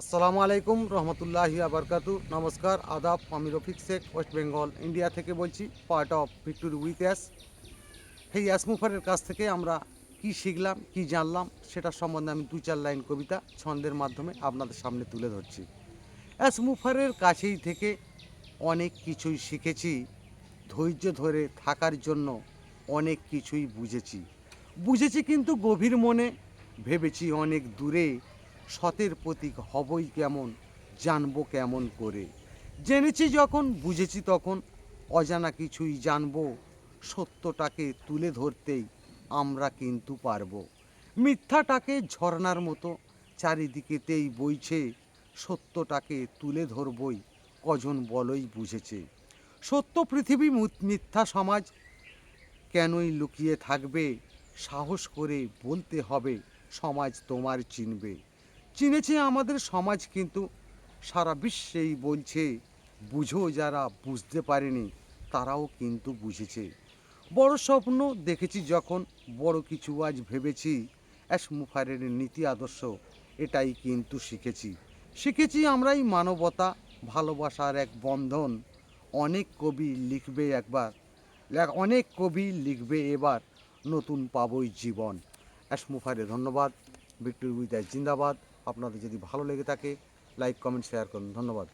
আসসালামু আলাইকুম রহমতুল্লাহি আবরকাতু। নমস্কার, আদাব। আমি রফিক শেখ, ওয়েস্ট বেঙ্গল ইন্ডিয়া থেকে বলছি, part of victory with us. এই অ্যাসমুফারের কাছ থেকে আমরা কি শিখলাম, কি জানলাম, সেটার সম্বন্ধে আমি 2-4 লাইন কবিতা ছন্দের মাধ্যমে আপনাদের সামনে তুলে ধরছি। অ্যাসমুফারের কাছেই থেকে অনেক কিছুই শিখেছি, ধৈর্য ধরে থাকার জন্য অনেক কিছুই বুঝেছি কিন্তু গভীর মনে, ভেবেছি অনেক দূরে, সতের প্রতীক হবই কেমন, জানবো কেমন করে। জেনেছি যখন, বুঝেছি তখন, অজানা কিছুই জানবো, সত্যটাকে তুলে ধরতেই আমরা কিন্তু পারবো। মিথ্যাটাকে ঝর্ণার মতো চারিদিকেতেই বইছে, সত্যটাকে তুলে ধরবই কজন বলই বুঝেছে। সত্য পৃথিবী, মিথ্যা সমাজ, কেনই লুকিয়ে থাকবে, সাহস করে বলতে হবে, সমাজ তোমার চিনবে। চিনেছে আমাদের সমাজ, কিন্তু সারা বিশ্বেই বলছে, বুঝো যারা বুঝতে পারেনি তারাও কিন্তু বুঝেছে। বড় স্বপ্ন দেখেছি যখন, বড় কিছু আজ ভেবেছি, অ্যাসমুফারের নীতি আদর্শ এটাই কিন্তু শিখেছি আমরাই মানবতা, ভালোবাসার এক বন্ধন। অনেক কবি লিখবে একবার, অনেক কবি লিখবে এবার, নতুন পাবই জীবন। অ্যাসমুফারে ধন্যবাদ। ভিক্টোরি উইথ অ্যাস জিন্দাবাদ। আপনাদের যদি ভালো লেগে থাকে, লাইক কমেন্ট শেয়ার করুন। ধন্যবাদ।